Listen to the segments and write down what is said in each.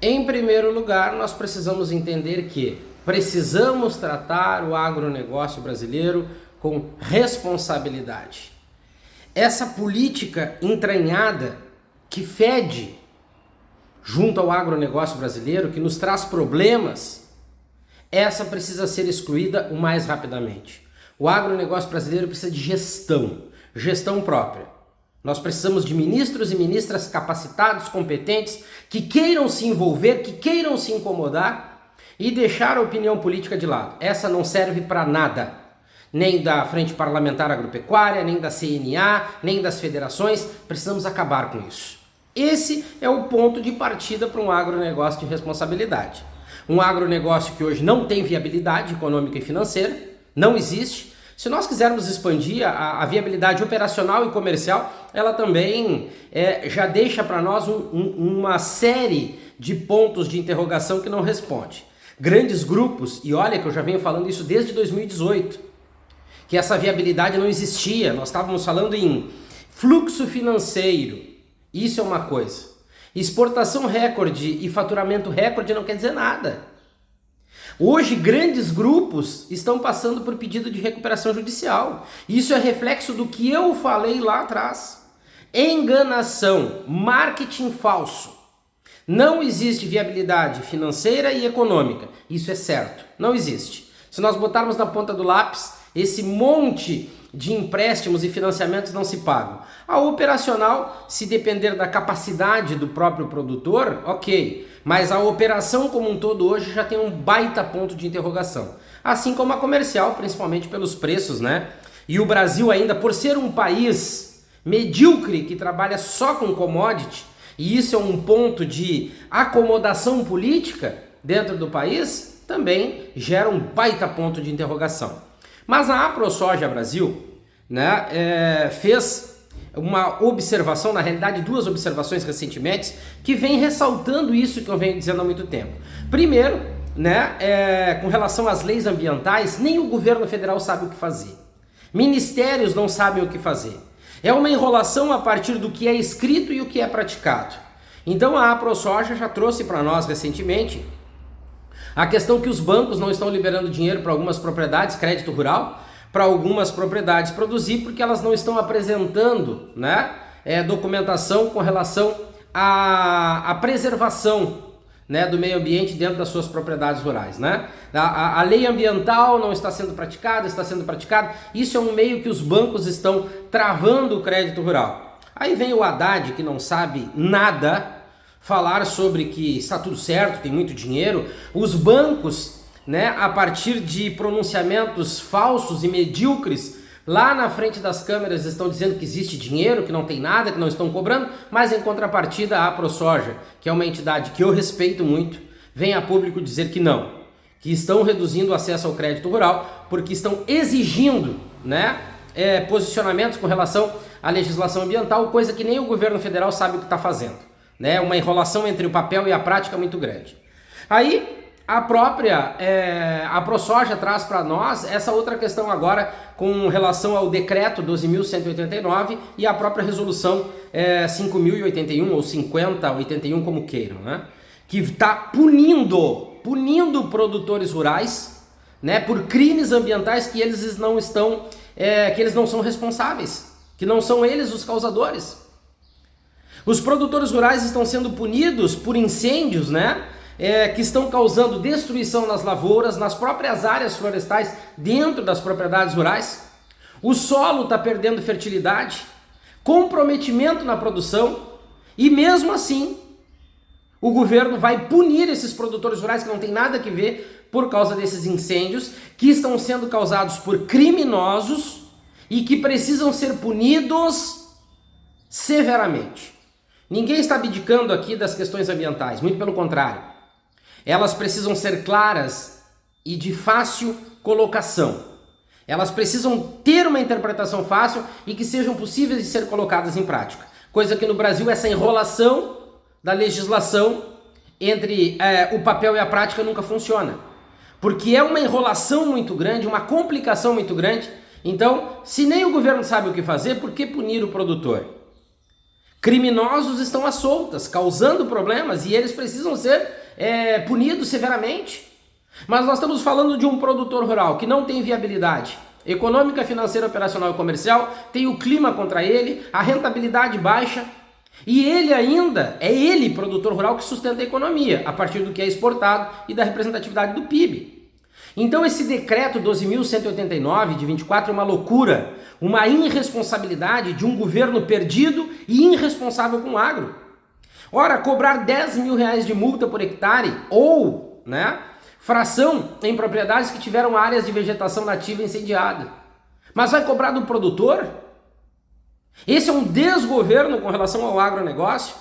Em primeiro lugar, nós precisamos entender que precisamos tratar o agronegócio brasileiro com responsabilidade. Essa política entranhada que fede junto ao agronegócio brasileiro, que nos traz problemas, essa precisa ser excluída o mais rapidamente. O agronegócio brasileiro precisa de gestão própria. Nós precisamos de ministros e ministras capacitados, competentes, que queiram se envolver, que queiram se incomodar e deixar a opinião política de lado. Essa não serve para nada. Nem da Frente Parlamentar Agropecuária, nem da CNA, nem das federações. Precisamos acabar com isso. Esse é o ponto de partida para um agronegócio de responsabilidade. Um agronegócio que hoje não tem viabilidade econômica e financeira, não existe. Se nós quisermos expandir a viabilidade operacional e comercial, ela também já deixa para nós uma série de pontos de interrogação que não responde. Grandes grupos, e olha que eu já venho falando isso desde 2018, que essa viabilidade não existia. Nós estávamos falando em fluxo financeiro, isso é uma coisa. Exportação recorde e faturamento recorde não quer dizer nada. Hoje, grandes grupos estão passando por pedido de recuperação judicial. Isso é reflexo do que eu falei lá atrás. Enganação, marketing falso. Não existe viabilidade financeira e econômica. Isso é certo, não existe. Se nós botarmos na ponta do lápis, esse monte de empréstimos e financiamentos não se pagam. A operacional, se depender da capacidade do próprio produtor, ok. Mas a operação como um todo hoje já tem um baita ponto de interrogação. Assim como a comercial, principalmente pelos preços, né? E o Brasil ainda, por ser um país medíocre que trabalha só com commodity, e isso é um ponto de acomodação política dentro do país, também gera um baita ponto de interrogação. Mas a AproSoja Brasil, né, fez uma observação, na realidade duas observações recentemente, que vem ressaltando isso que eu venho dizendo há muito tempo. Primeiro, né, com relação às leis ambientais, nem o governo federal sabe o que fazer. Ministérios não sabem o que fazer. É uma enrolação a partir do que é escrito e o que é praticado. Então a AproSoja já trouxe para nós recentemente a questão que os bancos não estão liberando dinheiro para algumas propriedades, crédito rural, para algumas propriedades produzir, porque elas não estão apresentando, né, documentação com relação à preservação, né, do meio ambiente dentro das suas propriedades rurais. Né? A lei ambiental não está sendo praticada, Isso é um meio que os bancos estão travando o crédito rural. Aí vem o Haddad, que não sabe nada, falar sobre que está tudo certo, tem muito dinheiro. Os bancos, né, a partir de pronunciamentos falsos e medíocres, lá na frente das câmeras estão dizendo que existe dinheiro, que não tem nada, que não estão cobrando, mas em contrapartida a AproSoja, que é uma entidade que eu respeito muito, vem a público dizer que não, que estão reduzindo o acesso ao crédito rural, porque estão exigindo, né, posicionamentos com relação à legislação ambiental, coisa que nem o governo federal sabe o que está fazendo. Né, uma enrolação entre o papel e a prática muito grande. Aí a própria AproSoja traz para nós essa outra questão agora com relação ao decreto 12.189 e a própria resolução 5.081 ou 5081, como queiram, né, que está punindo produtores rurais, né, por crimes ambientais que eles não estão, que eles não são responsáveis, que não são eles os causadores. Os produtores rurais estão sendo punidos por incêndios, né, que estão causando destruição nas lavouras, nas próprias áreas florestais, dentro das propriedades rurais. O solo está perdendo fertilidade, comprometimento na produção, e mesmo assim o governo vai punir esses produtores rurais que não tem nada a ver por causa desses incêndios, que estão sendo causados por criminosos e que precisam ser punidos severamente. Ninguém está abdicando aqui das questões ambientais, muito pelo contrário. Elas precisam ser claras e de fácil colocação. Elas precisam ter uma interpretação fácil e que sejam possíveis de ser colocadas em prática. Coisa que no Brasil essa enrolação da legislação entre o papel e a prática nunca funciona. Porque é uma enrolação muito grande, uma complicação muito grande. Então, se nem o governo sabe o que fazer, por que punir o produtor? Criminosos estão às soltas, causando problemas, e eles precisam ser punidos severamente. Mas nós estamos falando de um produtor rural que não tem viabilidade econômica, financeira, operacional e comercial, tem o clima contra ele, a rentabilidade baixa, e ele ainda, produtor rural, que sustenta a economia, a partir do que é exportado e da representatividade do PIB. Então esse decreto 12.189 de 24 é uma loucura, uma irresponsabilidade de um governo perdido e irresponsável com o agro. Ora, cobrar 10 mil reais de multa por hectare ou, fração em propriedades que tiveram áreas de vegetação nativa incendiada. Mas vai cobrar do produtor? Esse é um desgoverno com relação ao agronegócio.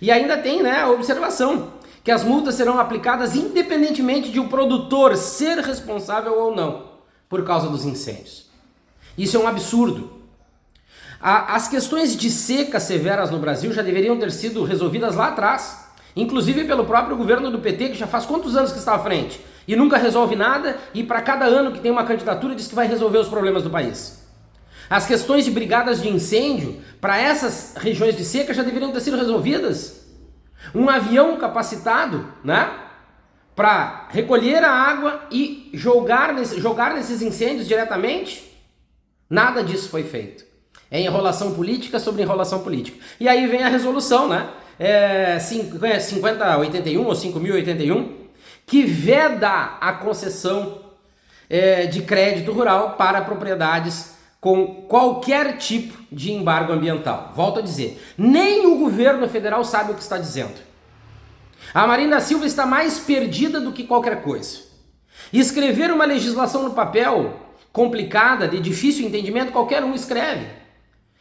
E ainda tem a observação que as multas serão aplicadas independentemente de o produtor ser responsável ou não por causa dos incêndios. Isso é um absurdo. As questões de secas severas no Brasil já deveriam ter sido resolvidas lá atrás. Inclusive pelo próprio governo do PT, que já faz quantos anos que está à frente e nunca resolve nada, e para cada ano que tem uma candidatura diz que vai resolver os problemas do país. As questões de brigadas de incêndio para essas regiões de seca já deveriam ter sido resolvidas. Um avião capacitado, para recolher a água e jogar nesses incêndios diretamente. Nada disso foi feito. É enrolação política sobre enrolação política. E aí vem a resolução, 5081 ou 5081, que veda a concessão de crédito rural para propriedades com qualquer tipo de embargo ambiental. Volto a dizer, nem o governo federal sabe o que está dizendo. A Marina Silva está mais perdida do que qualquer coisa. Escrever uma legislação no papel complicada, de difícil entendimento, qualquer um escreve.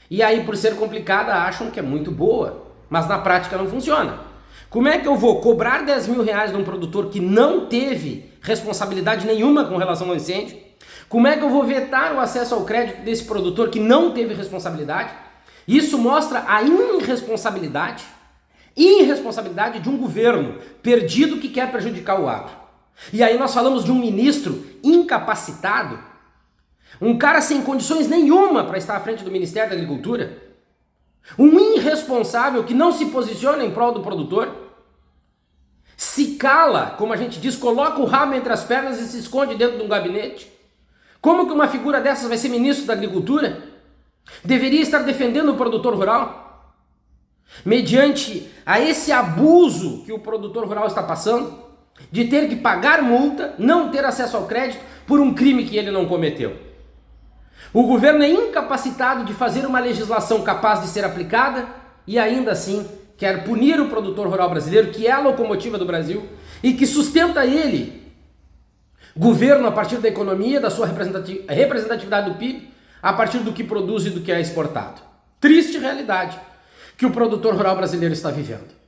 E aí, por ser complicada, acham que é muito boa, mas na prática não funciona. Como é que eu vou cobrar 10 mil reais de um produtor que não teve responsabilidade nenhuma com relação ao incêndio? Como é que eu vou vetar o acesso ao crédito desse produtor que não teve responsabilidade? Isso mostra a irresponsabilidade de um governo perdido que quer prejudicar o agro. E aí nós falamos de um ministro incapacitado, um cara sem condições nenhuma para estar à frente do Ministério da Agricultura, um irresponsável que não se posiciona em prol do produtor, se cala, como a gente diz, coloca o rabo entre as pernas e se esconde dentro de um gabinete. Como que uma figura dessas vai ser ministro da Agricultura? Deveria estar defendendo o produtor rural? Mediante a esse abuso que o produtor rural está passando, de ter que pagar multa, não ter acesso ao crédito por um crime que ele não cometeu. O governo é incapacitado de fazer uma legislação capaz de ser aplicada e ainda assim quer punir o produtor rural brasileiro, que é a locomotiva do Brasil e que sustenta ele. Governo a partir da economia, da sua representatividade do PIB, a partir do que produz e do que é exportado. Triste realidade que o produtor rural brasileiro está vivendo.